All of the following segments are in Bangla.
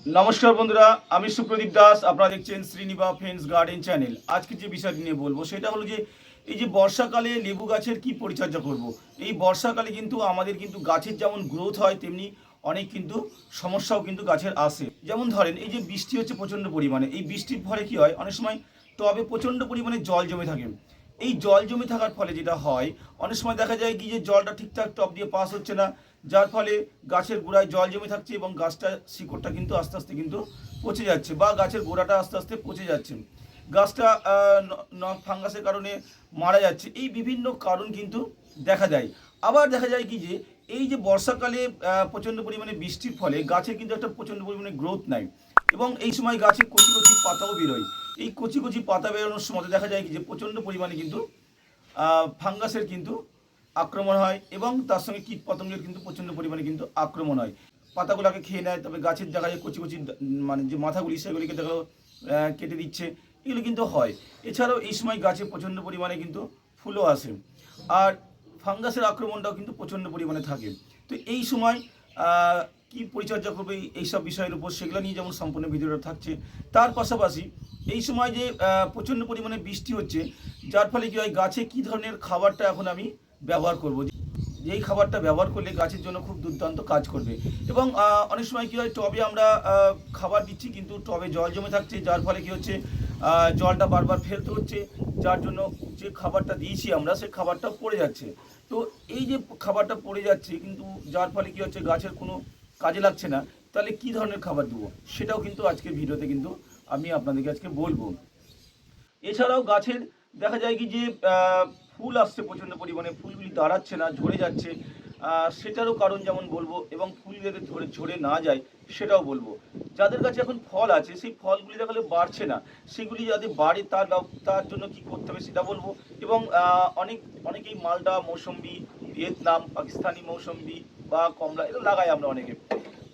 নমস্কার বন্ধুরা, আমি সুপ্রদীপ দাস। আপনারা দেখছেন শ্রীনিবা ফ্রেন্ডস গার্ডেন চ্যানেল। আজকে যে বিষয়টি নিয়ে বলবো সেটা হলো যে এই যে বর্ষাকালে লেবু গাছের কি পরিচর্যা করব। এই বর্ষাকালে কিন্তু আমাদের কিন্তু গাছের যেমন গ্রোথ হয় তেমনি অনেক কিন্তু সমস্যাও কিন্তু গাছের আসে। যেমন ধরেন এই যে বৃষ্টি হচ্ছে প্রচণ্ড পরিমাণে, এই বৃষ্টির ফলে কি হয়, অনেক সময় টবে প্রচণ্ড পরিমাণে জল জমে থাকে। এই জল জমে থাকার ফলে যেটা হয়, অনেক সময় দেখা যায় কি যে জলটা ঠিকঠাক টব দিয়ে পাস হচ্ছে না, যার ফলে গাছের গোড়ায় জল জমে থাকছে এবং গাছটা শিকড়টা কিন্তু আস্তে আস্তে কিন্তু পচে যাচ্ছে বা গাছের গোড়াটা আস্তে আস্তে পচে যাচ্ছে, গাছটা ফাঙ্গাসের কারণে মারা যাচ্ছে। এই বিভিন্ন কারণ কিন্তু দেখা দেয়। আবার দেখা যায় কি যে এই যে বর্ষাকালে প্রচণ্ড পরিমাণে বৃষ্টির ফলে গাছের কিন্তু একটা প্রচণ্ড পরিমাণে গ্রোথ নাই এবং এই সময় গাছে কচি কচি পাতাও বেরোয়। এই কচি কচি পাতা বেরোনোর সময় দেখা যায় কি যে প্রচণ্ড পরিমাণে কিন্তু ফাঙ্গাসের কিন্তু আক্রমণ হয় এবং তার সঙ্গে কীট পতঙ্গের কিন্তু প্রচণ্ড পরিমাণে কিন্তু আক্রমণ হয়। পাতাগুলোকে খেয়ে নেয়, তবে গাছের দেখা যায় কচি কচি মানে যে মাথাগুলি সেগুলিকে দেখা কেটে দিচ্ছে, এগুলো কিন্তু হয়। এছাড়াও এই সময় গাছে প্রচণ্ড পরিমাণে কিন্তু ফুলও আসে আর ফাঙ্গাসের আক্রমণটাও কিন্তু প্রচণ্ড পরিমাণে থাকে। তো এই সময় কি পরিচর্যা করবে এইসব বিষয়ের উপর, সেগুলো নিয়ে যেমন সম্পূর্ণ ভিডিওটা থাকছে। তার পাশাপাশি এই সময় যে প্রচণ্ড পরিমাণে বৃষ্টি হচ্ছে, যার ফলে কী হয়, গাছে কী ধরনের খাবারটা এখন আমি ব্যবহার করব, যেই খাবারটা ব্যবহার করলে গাছের জন্য খুব দুর্দান্ত কাজ করবে। এবং অনেক সময় কী হয়, টবে আমরা খাবার দিচ্ছি কিন্তু টবে জল জমে থাকছে, যার ফলে কী হচ্ছে, জলটা বারবার ফেলতে হচ্ছে, যার জন্য যে খাবারটা দিয়েছি আমরা সেই খাবারটা পড়ে যাচ্ছে। তো এই যে খাবারটা পড়ে যাচ্ছে কিন্তু, যার ফলে কী হচ্ছে, গাছের কোনো কাজে লাগছে না। তাহলে কী ধরনের খাবার দেবো সেটাও কিন্তু আজকের ভিডিওতে কিন্তু আমি আপনাদেরকে আজকে বলবো। এছাড়াও গাছের দেখা যায় কি যে ফুল আসছে প্রচণ্ড পরিমাণে, ফুলগুলি দাঁড়াচ্ছে না, ঝরে যাচ্ছে, সেটারও কারণ যেমন বলবো, এবং ফুল যাতে ঝরে না যায় সেটাও বলবো। যাদের কাছে এখন ফল আছে সেই ফলগুলি দেখালে বাড়ছে না, সেগুলি যাতে বাড়ে তার জন্য কি করতে হবে সেটা বলবো। এবং অনেকেই মালটা মৌসম্বি, ভিয়েতনাম পাকিস্তানি মৌসম্বি বা কমলা এটা লাগাই আমরা অনেকে,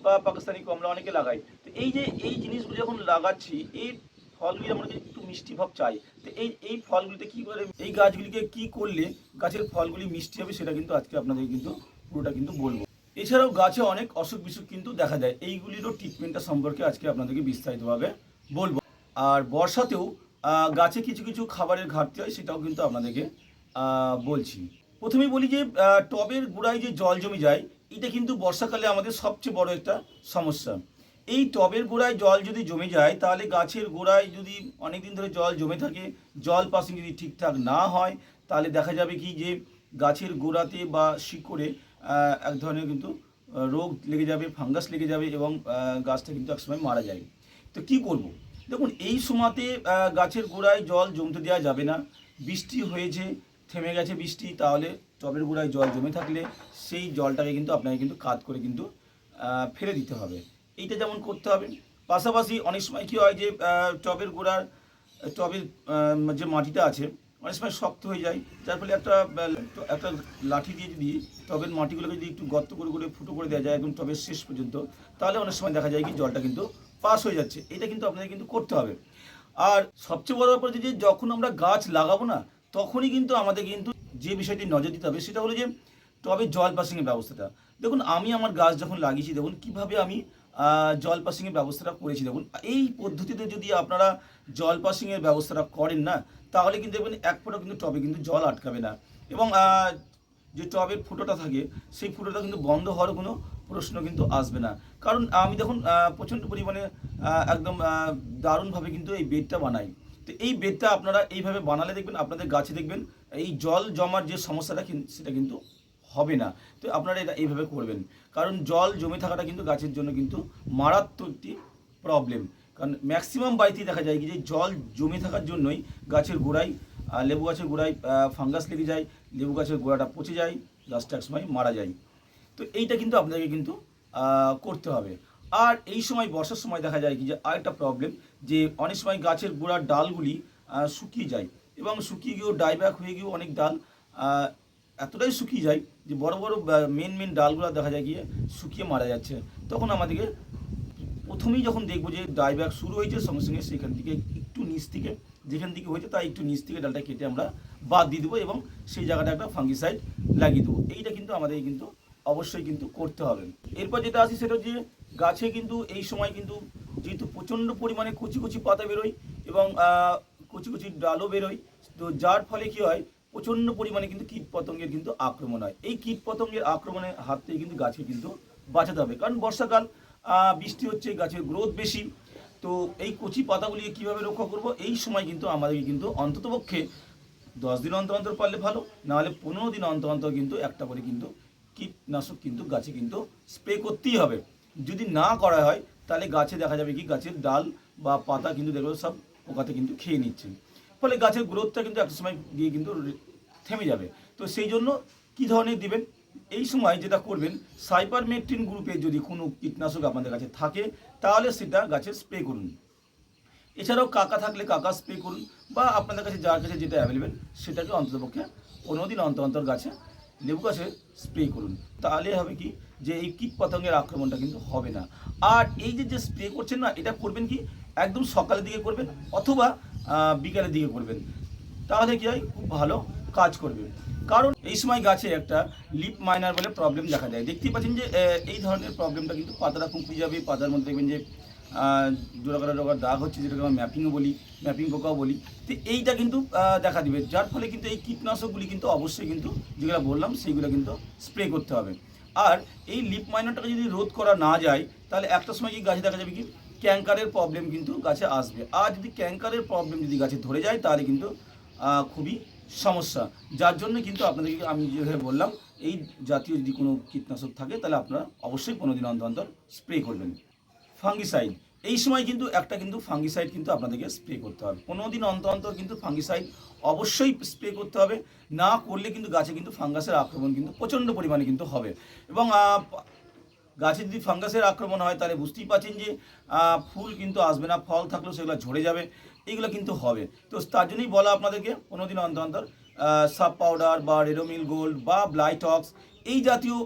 বা পাকিস্তানি কমলা অনেকে লাগাই। তো এই যে এই জিনিসগুলো যখন লাগাচ্ছি, এই ফলগুলি আমরা একটু মিষ্টি ভাব চাই। তো এই ফলগুলিতে কী করে, এই গাছগুলিকে কি করলে গাছের ফলগুলি মিষ্টি হবে সেটা কিন্তু আজকে আপনাদের কিন্তু পুরোটা কিন্তু বলবো। এছাড়াও গাছে অনেক অসুখ বিসুখ কিন্তু দেখা দেয়, এইগুলিরও ট্রিটমেন্টটা সম্পর্কে আজকে আপনাদেরকে বিস্তারিতভাবে বলবো। আর বর্ষাতেও গাছে কিছু কিছু খাবারের ঘাটতি হয়, সেটাও কিন্তু আপনাদেরকে বলছি। প্রথমেই বলি যে টবের গোড়ায় যে জল জমে যায়, এটা কিন্তু বর্ষাকালে আমাদের সবচেয়ে বড় একটা সমস্যা। এই টবের গোড়ায় জল যদি জমে যায়, তাহলে গাছের গোড়ায় যদি অনেক দিন ধরে জল জমে থাকে, জল পাসিং যদি ঠিকঠাক না হয়, তাহলে দেখা যাবে কি যে গাছের গোড়াতে বা শিকড়ে এক ধরনের কিন্তু রোগ লেগে যাবে, ফাঙ্গাস লেগে যাবে এবং গাছটা কিন্তু একসময় মারা যায়। তো কি করব? দেখুন, এই সময়তে গাছের গোড়ায় জল জমতে দেওয়া যাবে না। বৃষ্টি হয়েছে, থেমে গেছে বৃষ্টি, তাহলে টবের গোড়ায় জল জমে থাকলে সেই জলটাকে কিন্তু আপনাকে কিন্তু কাত করে কিন্তু ফেলে দিতে হবে। এইটা যেমন করতে হবে। পাশাপাশি অনেক সময় কী হয় যে টবের গোড়ার টবের যে মাটিটা আছে অনেক সময় শক্ত হয়ে যায়, যার ফলে একটা লাঠি দিয়ে যদি টবের মাটিগুলোকে যদি একটু গর্ত করে করে ফুটো করে দেওয়া যায় একদম টবের শেষ পর্যন্ত, তাহলে অনেক সময় দেখা যায় কি জলটা কিন্তু পাস হয়ে যাচ্ছে। এটা কিন্তু আপনাদের কিন্তু করতে হবে। আর সবচেয়ে বড় ব্যাপার যে যখন আমরা গাছ লাগাবো না, তখনই কিন্তু আমাদের কিন্তু যে বিষয়টি নজর দিতে হবে সেটা হলো যে টবে জল পাসিংয়ের ব্যবস্থাটা। দেখুন, আমি আমার গাছ যখন লাগিয়েছি, দেখুন কীভাবে আমি জল পাসিংয়ের ব্যবস্থাটা করেছি। দেখুন, এই পদ্ধতিতে যদি আপনারা জল পাসিংয়ের ব্যবস্থাটা করেন না, তাহলে কিন্তু দেখবেন এক ফোঁটা কিন্তু টবে কিন্তু জল আটকাবে না এবং যে টবের ফুটোটা থাকে সেই ফুটোটা কিন্তু বন্ধ হওয়ার কোনো প্রশ্ন কিন্তু আসবে না। কারণ আমি দেখুন প্রচণ্ড পরিমাণে একদম দারুণভাবে কিন্তু এই বেডটা বানাই। তো এই বেডটা আপনারা এইভাবে বানালে দেখবেন আপনাদের গাছে দেখবেন এই জল জমার যে সমস্যাটা সেটা কিন্তু হবে না। তো আপনারা এটা এইভাবে করবেন, কারণ জল জমে থাকাটা কিন্তু গাছের জন্য কিন্তু মারাত্মক একটি প্রবলেম। কারণ ম্যাক্সিমাম বাড়িতেই দেখা যায় কি যে জল জমে থাকার জন্যই গাছের গোড়ায় লেবু গাছের গোড়ায় ফাঙ্গাস লেগে যায়, লেবু গাছের গোড়াটা পচে যায়, গাছটা একসময় মারা যায়। তো এইটা কিন্তু আপনাকে কিন্তু করতে হবে। আর এই সময় বর্ষার সময় দেখা যায় কি যে আরেকটা প্রবলেম, যে অনেক সময় গাছের গোড়ার ডালগুলি শুকিয়ে যায় এবং শুকিয়ে গিয়েও ডাইব্যাক হয়ে গিয়েও অনেক ডাল এতটাই শুকিয়ে যায় যে বড় বড় মেন ডালগুলো দেখা যায় গিয়ে শুকিয়ে মারা যাচ্ছে। তখন আমাদেরকে প্রথমেই যখন দেখবো যে ডাইব্যাক শুরু হয়েছে, সঙ্গে সঙ্গে সেখান থেকে একটু নিচ থেকে, যেখান থেকে হয়েছে তাই একটু নিচ থেকে ডালটা কেটে আমরা বাদ দিয়ে দেবো এবং সেই জায়গাটা একটা ফাঙ্গিসাইড লাগিয়ে দেবো। এইটা কিন্তু আমাদের কিন্তু অবশ্যই কিন্তু করতে হবে। এরপর যেটা আসি সেটা হচ্ছে গাছে কিন্তু এই সময় কিন্তু যেহেতু প্রচণ্ড পরিমাণে কচি কচি পাতা বেরোয় এবং কচি কচি ডালও বেরোয়, তো যার ফলে কী হয়, প্রচণ্ড পরিমাণে কিন্তু কীটপতঙ্গের কিন্তু আক্রমণ হয়। এই কীটপতঙ্গের আক্রমণের হাত থেকে কিন্তু গাছকে কিন্তু বাঁচাতে হবে, কারণ বর্ষাকাল, বৃষ্টি হচ্ছে, গাছের গ্রোথ বেশি। তো এই কচি পাতাগুলিকে কীভাবে রক্ষা করব, এই সময় কিন্তু আমাদেরকে কিন্তু অন্ততপক্ষে 10 দিন অন্তর অন্তর পারলে ভালো, নাহলে 15 দিন অন্তর অন্তর কিন্তু একটা করে কিন্তু কীটনাশক কিন্তু গাছে কিন্তু স্প্রে করতেই হবে। যদি না করা হয় তাহলে গাছে দেখা যাবে কি গাছের ডাল বা পাতা কিন্তু দেখবে সব পোকাতে কিন্তু খেয়ে নিচ্ছে, ফলে গাছের গ্রোথটা কিন্তু একটা সময় গিয়ে কিন্তু থেমে যাবে। তো সেই জন্য কী ধরনের দিবেন, এই সময় যেটা করবেন, সাইপারমেট্রিন গ্রুপের যদি কোনো কীটনাশক আপনাদের কাছে থাকে তাহলে সেটা গাছে স্প্রে করুন। এছাড়াও কাকা থাকলে কাকা স্প্রে করুন, বা আপনাদের কাছে যার কাছে যেটা অ্যাভেলেবেল সেটাকে অন্ততপক্ষে 15 দিন অন্তর অন্তর গাছে, লেবু গাছে স্প্রে করুন। তাহলে হবে কি, যে এই কীট পতঙ্গের আক্রমণটা কিন্তু হবে না। আর এই যে স্প্রে করছেন না, এটা করবেন কি একদম সকালের দিকে করবেন অথবা বিকালের দিকে করবেন, তাহলে কি হয়, খুব ভালো কাজ করবে। কারণ এই সময় গাছে একটা লিপ মাইনার বলে প্রবলেম দেখা যায়। দেখতেই পাচ্ছেন যে এই ধরনের প্রবলেমটা কিন্তু পাতাটা কুঁকড়ে যাবে, পাতার মধ্যে দেখবেন যে ডোরা ডোরা দাগ হচ্ছে, যেটাকে আমরা ম্যাপিংও বলি, ম্যাপিং পোকাও বলি। তো এইটা কিন্তু দেখা দিবে, যার ফলে কিন্তু এই কীটনাশকগুলি কিন্তু অবশ্যই কিন্তু যেগুলো বললাম সেইগুলো কিন্তু স্প্রে করতে হবে। আর এই লিপ মাইনারটাকে যদি রোধ করা না যায় তাহলে একটা সময় কি গাছে দেখা যাবে কি ক্যাঙ্কারের প্রবলেম কিন্তু গাছে আসবে। আর যদি ক্যাঙ্কারের প্রবলেম যদি গাছে ধরে যায় তাহলে কিন্তু খুবই সমস্যা। যার জন্য কিন্তু আপনাদেরকে আমি যেভাবে বললাম, এই জাতীয় যদি কোনো কীটনাশক থাকে তাহলে আপনারা অবশ্যই 15 দিন অন্তর অন্তর স্প্রে করবেন। ফাঙ্গিসাইড, এই সময় কিন্তু একটা কিন্তু ফাঙ্গিসাইড কিন্তু আপনাদেরকে স্প্রে করতে হবে। 15 দিন অন্তর অন্তর কিন্তু ফাঙ্গিসাইড অবশ্যই স্প্রে করতে হবে, না করলে কিন্তু গাছে কিন্তু ফাঙ্গাসের আক্রমণ কিন্তু প্রচণ্ড পরিমাণে কিন্তু হবে। এবং গাছে যদি ফাঙ্গাসের আক্রমণ হয় তাহলে বুঝতেই পারছেন যে ফুল কিন্তু আসবে না, ফল থাকলেও সেগুলো ঝরে যাবে, এইগুলো কিন্তু হবে। তো তার জন্যই বলা আপনাদেরকে 15 দিন অন্তর অন্তর সাব পাউডার বা রেডোমিল গোল্ড বা ব্লাইটক্স এই জাতীয়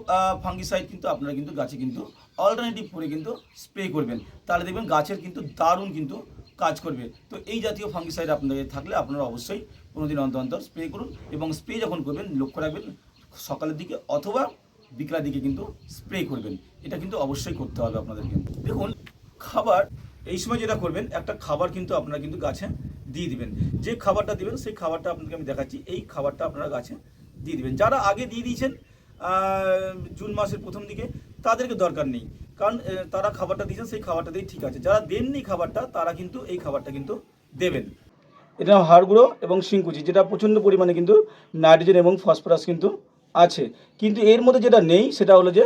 ফাঙ্গিসাইড কিন্তু আপনারা কিন্তু গাছে কিন্তু অল্টারনেটিভ করে কিন্তু স্প্রে করবেন, তাহলে দেখবেন গাছের কিন্তু দারুণ কিন্তু কাজ করবে। তো এই জাতীয় ফাঙ্গিসাইড আপনাদের থাকলে আপনারা অবশ্যই 15 দিন অন্তর অন্তর স্প্রে করুন, এবং স্প্রে যখন করবেন লক্ষ্য রাখবেন সকালের দিকে অথবা বিকেলের দিকে কিন্তু স্প্রে করবেন। এটা কিন্তু অবশ্যই করতে হবে আপনাদেরকে। দেখুন, খাবার এই সময় যেটা করবেন, একটা খাবার কিন্তু আপনারা কিন্তু গাছে দিয়ে দিবেন। যে খাবারটা দিবেন সেই খাবারটা আপনাদেরকে আমি দেখাচ্ছি, এই খাবারটা আপনারা গাছে দিয়ে দিবেন। যারা আগে দিয়ে দিয়েছেন জুন মাসের প্রথম দিকে, তাদেরকে দরকার নেই, কারণ তারা খাবারটা দিয়েছেন সেই খাবারটা দিয়ে ঠিক আছে। যারা দেননি খাবারটা তারা কিন্তু এই খাবারটা কিন্তু দেবেন। এটা হাড় গুঁড়ো এবং শিংকুচি, যেটা প্রচণ্ড পরিমাণে কিন্তু নাইট্রোজেন এবং ফসফরাস কিন্তু আছে, কিন্তু এর মধ্যে যেটা নেই সেটা হলো যে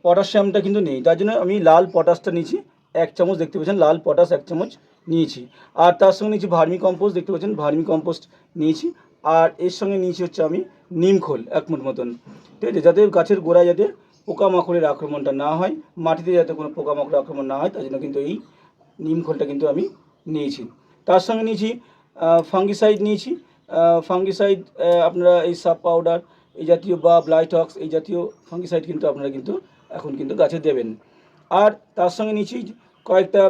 পটাশিয়ামটা কিন্তু নেই। তার জন্য আমি লাল পটাশটা নিয়েছি 1 চামচ, দেখতে পাচ্ছেন লাল পটাশ 1 চামচ নিয়েছি। আর তার সঙ্গে নিয়েছি ভার্মি কম্পোস্ট, দেখতে পাচ্ছেন ভার্মি কম্পোস্ট নিয়েছি। আর এর সঙ্গে নিয়েছি হচ্ছে আমি নিম খোল 1 মুঠ মতন, ঠিক আছে, যাতে গাছের গোড়ায় যাতে পোকামাকড়ের আক্রমণটা না হয়, মাটিতে যাতে কোনো পোকামাকড়ের আক্রমণ না হয়, তার জন্য কিন্তু এই নিম খোলটা কিন্তু আমি নিয়েছি। তার সঙ্গে নিয়েছি ফাঙ্গিসাইড নিয়েছি। ফাঙ্গিসাইড আপনারা এই সাব পাউডার এই জাতীয় বা ব্লাইটক্স এই জাতীয় ফাঙ্গিসাইড কিন্তু আপনারা কিন্তু এখন কিন্তু গাছে দেবেন। আর তার সঙ্গে নিয়েছি কয়েকটা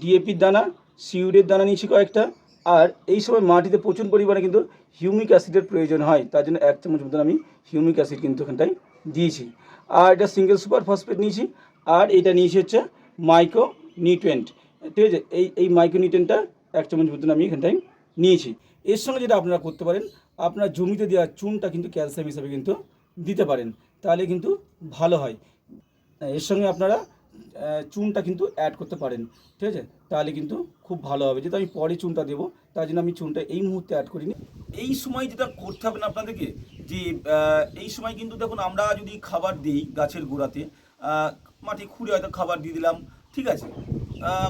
ডিএপির দানা, সিউডের দানা নিয়েছি কয়েকটা। আর এই সময় মাটিতে প্রচুর পরিমাণে কিন্তু হিউমিক অ্যাসিডের প্রয়োজন হয়, তার জন্য 1 চামচ মতন আমি হিউমিক অ্যাসিড কিন্তু এখানটায় দিয়েছি। আর এটা সিঙ্গেল সুপার ফসফেট নিয়েছি। আর এটা নিয়েছি হচ্ছে মাইক্রো নিউট্রিয়েন্ট, ঠিক আছে, এই মাইক্রো নিউট্রিয়েন্টটা 1 চামচ মতন আমি এখানটায় নিয়েছি। এর সঙ্গে যেটা আপনারা করতে পারেন, আপনার জমিতে দেওয়া চুনটা কিন্তু ক্যালসিয়াম হিসাবে কিন্তু দিতে পারেন, তাহলে কিন্তু ভালো হয়। এর সঙ্গে আপনারা চুনটা কিন্তু অ্যাড করতে পারেন, ঠিক আছে, তাহলে কিন্তু খুব ভালো হবে। যেহেতু আমি পরে চুনটা দেবো তার জন্য আমি চুনটা এই মুহূর্তে অ্যাড করিনি। এই সময় যেটা করতে হবে না আপনাদেরকে, যে এই সময় কিন্তু দেখুন আমরা যদি খাবার দিই গাছের গোড়াতে, মাটি খুঁড়ে হয়তো খাবার দিয়ে দিলাম, ঠিক আছে,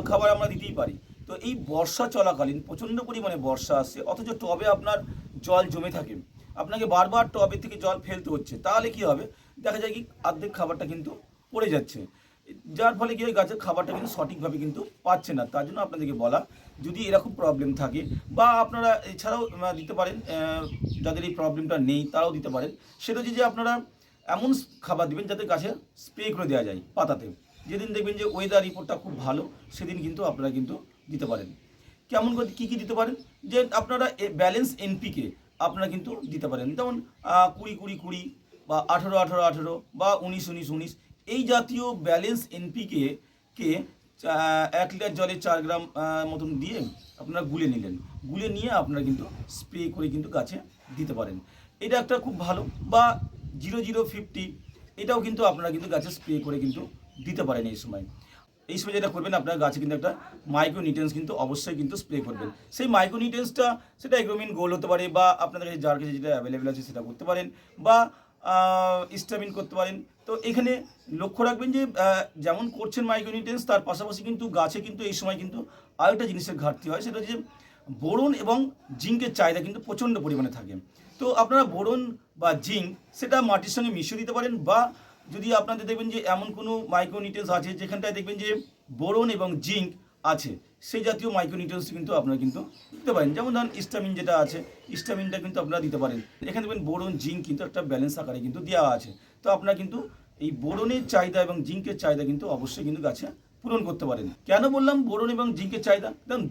খাবার আমরা দিতেই পারি। তো এই বর্ষা চলাকালীন প্রচণ্ড পরিমাণে বর্ষা আসছে, অথচ টবে আপনার জল জমে থাকে, আপনাকে বারবার টবের থেকে জল ফেলতে হচ্ছে, তাহলে কি হবে, দেখা যায় কি অর্ধেক খাবারটা কিন্তু পড়ে যাচ্ছে, যার ফলে কি হয় গাছের খাবারটা কিন্তু সঠিকভাবে কিন্তু পাচ্ছে না। তার জন্য আপনাদেরকে বলা, যদি এরকম প্রবলেম থাকে বা আপনারা এছাড়াও দিতে পারেন, যাদের এই প্রবলেমটা নেই তারাও দিতে পারেন, সেটা হচ্ছে যে আপনারা এমন খাবার দিবেন যাতে গাছে স্প্রে করে দেওয়া যায় পাতাতে। যেদিন দেখবেন যে ওয়েদার রিপোর্টটা খুব ভালো সেদিন কিন্তু আপনারা কিন্তু দিতে পারেন। কেমন করে কী কী দিতে পারেন, যে আপনারা ব্যালেন্স এনপিকে আপনারা কিন্তু দিতে পারেন, যেমন 20-20-20 বা 18-18-18 বা 19-19-19, এই জাতীয় ব্যালেন্স এনপিকে কে 1 লিটার জলে 4 গ্রাম মতন দিয়ে আপনারা গুলে নিলেন, গুলে নিয়ে আপনারা কিন্তু স্প্রে করে কিন্তু গাছে দিতে পারেন। এটা একটা খুব ভালো। বা 0050 এটাও কিন্তু আপনারা কিন্তু গাছে স্প্রে করে কিন্তু দিতে পারেন। এই সময় যেটা করবেন, আপনার গাছে কিন্তু একটা মাইক্রোনিউট্রিয়েন্টস কিন্তু অবশ্যই কিন্তু স্প্রে করবেন। সেই মাইক্রোনিউট্রিয়েন্টসটা সেটা এগ্রোমিন গোল্ড হতে পারে, বা আপনাদের কাছে যার কাছে যেটা অ্যাভেলেবেল আছে সেটা করতে পারেন, বা স্টামিন করতে পারেন। তো এখানে লক্ষ্য রাখবেন যে যেমন করছেন মাইক্রোনিউট্রিয়েন্টস, তার পাশাপাশি কিন্তু গাছে কিন্তু এই সময় কিন্তু আরেকটা জিনিসের ঘাটতি হয়, সেটা হচ্ছে যে বোরন এবং জিঙ্কের চাহিদা কিন্তু প্রচণ্ড পরিমাণে থাকে। তো আপনারা বোরন বা জিঙ্ক সেটা মাটির সঙ্গে মিশিয়ে দিতে পারেন, বা যদি আপনাদের দেখবেন যে এমন কোনো মাইক্রোনিউট্রিয়েন্টস আছে যেখানটায় দেখবেন যে বোরন এবং জিঙ্ক আছে, সেই জাতীয় মাইক্রোনিউট্রিয়েন্টস কিন্তু আপনারা কিন্তু দিতে পারেন। যেমন ধরুন স্টামিন যেটা আছে, স্টামিনটা কিন্তু আপনারা দিতে পারেন। এখানে দেখবেন বোরন জিঙ্ক কিন্তু একটা ব্যালেন্স আকারে কিন্তু দেওয়া আছে। তো আপনারা কিন্তু এই বোরনের চাহিদা এবং জিঙ্কের চাহিদা কিন্তু অবশ্যই কিন্তু গাছে পূরণ করতে পারেন। কেন বললাম বোরন এবং জিঙ্কের চাহিদা? দেখুন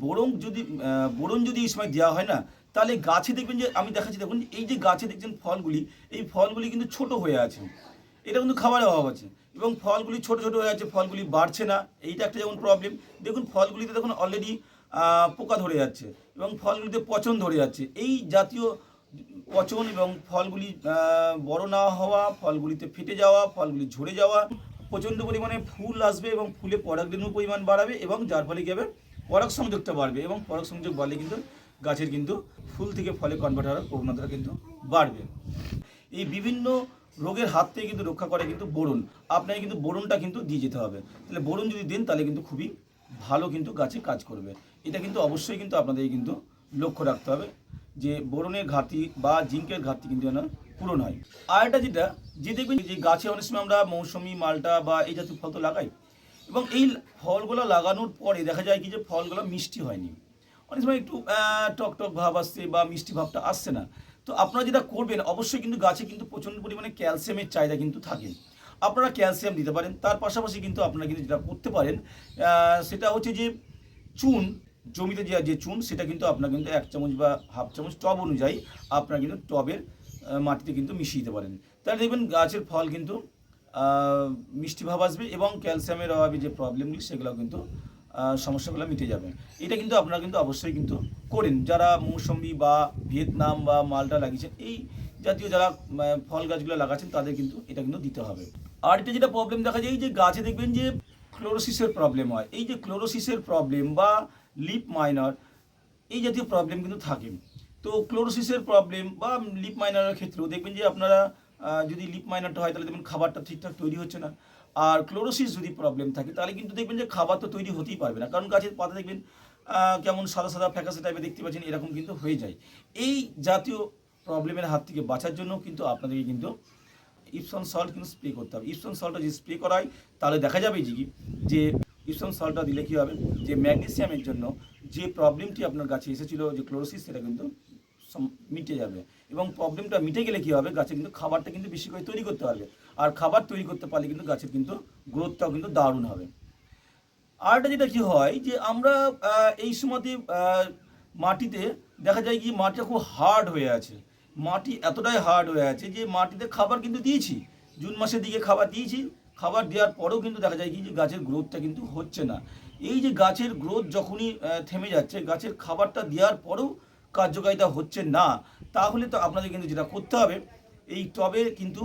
বোরন যদি এই সময় দেওয়া হয় না, তাহলে গাছে দেখবেন যে আমি দেখাচ্ছি, দেখুন এই যে গাছে দেখছেন ফলগুলি, এই ফলগুলি কিন্তু ছোট হয়ে আছে। এটা কিন্তু খাবারের অভাব আছে, এবং ফলগুলি ছোট ছোট হয়ে আছে, ফলগুলি বাড়ছে না। এইটা একটা যেমন প্রবলেম। দেখুন ফলগুলিতে দেখুন অলরেডি পোকা ধরে যাচ্ছে, এবং ফলগুলিতে পচন ধরে যাচ্ছে। এই জাতীয় পচন এবং ফলগুলি বড় না হওয়া, ফলগুলিতে ফেটে যাওয়া, ফলগুলি ঝরে যাওয়া, প্রচণ্ড পরিমাণে ফুল আসবে এবং ফুলে পরাগরেণুর পরিমাণ বাড়াবে, এবং যার ফলে কী হবে, পরাগ সংযোগটা বাড়বে, এবং পরাগ সংযোগ বাড়লে কিন্তু গাছের কিন্তু ফুল থেকে ফলে কনভার্ট হওয়ার প্রবণতাটা কিন্তু বাড়বে। এই বিভিন্ন রোগের হাত থেকে কিন্তু রক্ষা করে কিন্তু বোরন। আপনাকে কিন্তু বোরনটা কিন্তু দিয়ে যেতে হবে। তাহলে বোরন যদি দেন তাহলে কিন্তু খুবই ভালো কিন্তু গাছে কাজ করবে। এটা কিন্তু অবশ্যই কিন্তু আপনাদের কিন্তু লক্ষ্য রাখতে হবে যে বোরনের ঘাটতি বা জিঙ্কের ঘাটতি কিন্তু যেন পূরণ হয়। আর এটা যেটা যে দেখবেন যে গাছে অনেক সময় আমরা মৌসুমি, মালটা বা এই জাতীয় ফল তো লাগাই, এবং এই ফলগুলো লাগানোর পরে দেখা যায় কি যে ফলগুলো মিষ্টি হয়নি, অনেক সময় একটু টক টক ভাব আসছে বা মিষ্টি ভাবটা আসছে না। তো আপনারা যেটা করবেন, অবশ্যই কিন্তু গাছে কিন্তু প্রচণ্ড পরিমাণে ক্যালসিয়ামের চাহিদা কিন্তু থাকে। আপনারা ক্যালসিয়াম দিতে পারেন। তার পাশাপাশি কিন্তু আপনারা কিন্তু যেটা করতে পারেন সেটা হচ্ছে যে চুন, জমিতে যে চুন সেটা কিন্তু আপনার কিন্তু 1 চামচ বা হাফ চামচ টব অনুযায়ী আপনারা কিন্তু টবের মাটিতে কিন্তু মিশিয়ে দিতে পারেন। তাহলে দেখবেন গাছের ফল কিন্তু মিষ্টি ভাব আসবে, এবং ক্যালসিয়ামের অভাবে যে প্রবলেমগুলি সেগুলো কিন্তু সমস্যাগুলো মিটে যাবে। এটা কিন্তু আপনারা কিন্তু অবশ্যই কিন্তু করেন, যারা মৌসুমি বা ভিয়েতনাম বা মালটা লাগিয়েছেন, এই জাতীয় যারা ফল গাছগুলো লাগাচ্ছেন তাদের কিন্তু এটা কিন্তু দিতে হবে। আর এটা যেটা প্রবলেম দেখা যায়, এই যে গাছে দেখবেন যে ক্লোরোসিসের প্রবলেম হয়, এই যে ক্লোরোসিসের প্রবলেম বা লিপ মাইনার, এই জাতীয় প্রবলেম কিন্তু থাকে। তো ক্লোরোসিসের প্রবলেম বা লিপ মাইনারের ক্ষেত্রেও দেখবেন যে আপনারা যদি লিপ মাইনারটা হয় তাহলে দেখবেন খাবারটা ঠিকঠাক তৈরি হচ্ছে না। আর ক্লোরোসিস যদি প্রবলেম থাকে তাহলে কিন্তু দেখবেন যে খাবার তো তৈরি হতেই পারবে না, কারণ গাছের পাতা দেখবেন কেমন সাদা সাদা ফ্যাকাসে টাইপের দেখতে পাচ্ছেন, এরকম কিন্তু হয়ে যায়। এই জাতীয় প্রবলেমের হাত থেকে বাঁচার জন্য কিন্তু আপনাদেরকে কিন্তু ইপসন সল্ট কিন্তু স্প্রে করতে হবে। ইপসন সল্টটা যদি স্প্রে করা হয় তাহলে দেখা যাবে যে ইপসন সল্টটা দিলে কী হবে, যে ম্যাগনেসিয়ামের জন্য যে প্রবলেমটি আপনার গাছে এসেছিল, যে ক্লোরোসিস, সেটা কিন্তু মিটে যাবে। এবং প্রবলেমটা মিটে গেলে কী হবে, গাছে কিন্তু খাবারটা কিন্তু বেশি করে তৈরি করতে পারবে। আর খাবার তৈরি করতে পারলে কিন্তু গাছের কিন্তু গ্রোথটাও কিন্তু দারুণ হবে। আরটা যেটা কি হয় যে আমরা এই সময়তে মাটিতে দেখা যায় কি মাটিটা খুব হার্ড হয়ে আছে। মাটি এতটাই হার্ড হয়ে আছে যে মাটিতে খাবার কিন্তু দিয়েছি, জুন মাসের দিকে খাবার দিয়েছি, খাবার দেওয়ার পরেও কিন্তু দেখা যায় কি যে গাছের গ্রোথটা কিন্তু হচ্ছে না। এই যে গাছের গ্রোথ যখনই থেমে যাচ্ছে, গাছের খাবারটা দেওয়ার পরেও কার্যকারিতা হচ্ছে না, তাহলে তো আপনাদের কিন্তু যেটা করতে হবে, এই টবে কিন্তু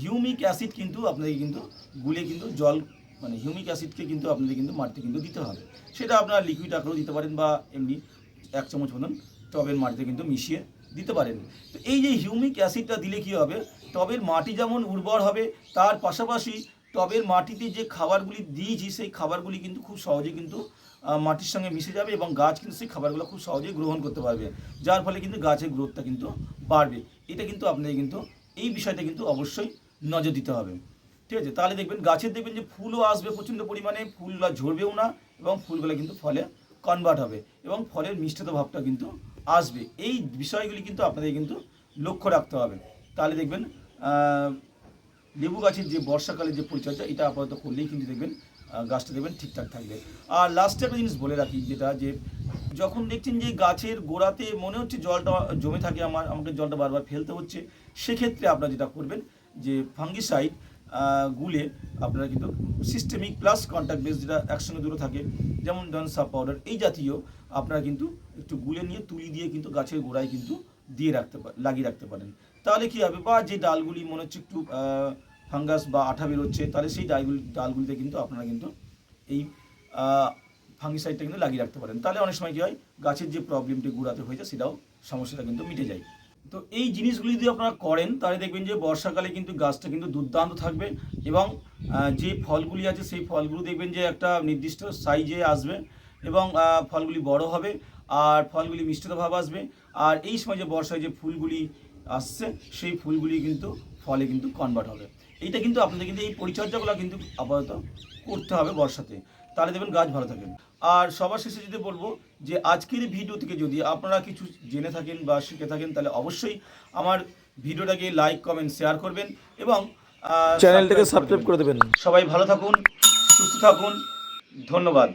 হিউমিক অ্যাসিড কিন্তু আপনাদেরকে কিন্তু গুলে কিন্তু জল, মানে হিউমিক অ্যাসিডকে কিন্তু আপনাদের কিন্তু মাটিতে কিন্তু দিতে হবে। সেটা আপনারা লিকুইড আকারেও দিতে পারেন, বা এমনি 1 চামচ মতন টবের মাটিতে কিন্তু মিশিয়ে দিতে পারেন। তো এই যে হিউমিক অ্যাসিডটা দিলে কী হবে, টবের মাটি যেমন উর্বর হবে, তার পাশাপাশি টবের মাটিতে যে খাবারগুলি দিয়েছি সেই খাবারগুলি কিন্তু খুব সহজে কিন্তু মাটির সঙ্গে মিশে যাবে, এবং গাছ কিন্তু সেই খাবারগুলো খুব সহজেই গ্রহণ করতে পারবে, যার ফলে কিন্তু গাছের গ্রোথটা কিন্তু বাড়বে। এটা কিন্তু আপনাদের কিন্তু এই বিষয়টা কিন্তু অবশ্যই নজর দিতে হবে। ঠিক আছে, তাহলে দেখবেন গাছের দেখবেন যে ফুলও আসবে প্রচণ্ড পরিমাণে, ফুলগুলো ঝরবেও না, এবং ফুলগুলো কিন্তু ফলে কনভার্ট হবে, এবং ফলের মিষ্টতা ভাবটা কিন্তু আসবে। এই বিষয়গুলি কিন্তু আপনাদের কিন্তু লক্ষ্য রাখতে হবে। তাহলে দেখবেন লেবু গাছের যে বর্ষাকালে যে পরিচর্যা, এটা আপাতত করলেই কিন্তু দেখবেন গাছটা দেখবেন ঠিকঠাক থাকবে। আর লাস্টে একটা জিনিস বলে রাখি, যেটা যে যখন দেখছেন যে গাছের গোড়াতে মনে হচ্ছে জলটা জমে থাকে, আমাকে জলটা বারবার ফেলতে হচ্ছে, সেক্ষেত্রে আপনারা যেটা করবেন যে ফাঙ্গিসাইড গুলে আপনারা কিন্তু সিস্টেমিক প্লাস কন্ট্যাক্ট বেস যেটা একসঙ্গে দুটো থাকে, যেমন ধরুন সাব পাউডার এই জাতীয় আপনারা কিন্তু একটু গুলে নিয়ে তুলি দিয়ে কিন্তু গাছের গোড়ায় কিন্তু দিয়ে লাগিয়ে রাখতে পারেন। তাহলে কী হবে, বা যে ডালগুলি মনে হচ্ছে একটু ফাঙ্গাস বা আঠা বেরোচ্ছে, তাহলে সেই ডালগুলিতে কিন্তু আপনারা কিন্তু এই ফাঙ্গিসাইডটা কিন্তু লাগিয়ে রাখতে পারেন। তাহলে অনেক সময় কী হয়, গাছের যে প্রবলেমটি গোড়াতে হয়েছে সেটাও সমস্যাটা কিন্তু মিটে যায়। তো এই জিনিসগুলি যদি আপনারা করেন তাহলে দেখবেন যে বর্ষাকালে কিন্তু গাছটা কিন্তু দুর্দান্ত থাকবে, এবং যে ফলগুলি আছে সেই ফলগুলো দেখবেন যে একটা নির্দিষ্ট সাইজে আসবে, এবং ফলগুলি বড় হবে, আর ফলগুলি মিষ্টতা ভাব আসবে। আর এই সময় যে বর্ষায় যে ফুলগুলি আসছে সেই ফুলগুলি কিন্তু ফলে কিন্তু কনভার্ট হবে। এইটা কিন্তু আপনাদের কিন্তু এই পরিচর্যাগুলো কিন্তু আপাতত করতে হবে বর্ষাতে, তাহলে দেখবেন গাছ ভালো থাকবে। আর সবার শেষে যদি বলবো যে আজকের ভিডিও থেকে যদি আপনারা কিছু জেনে থাকেন বা শিখে থাকেন, তাহলে অবশ্যই আমার ভিডিওটাকে লাইক কমেন্ট শেয়ার করবেন এবং চ্যানেলটাকে সাবস্ক্রাইব করে দেবেন। সবাই ভালো থাকুন, সুস্থ থাকুন, ধন্যবাদ।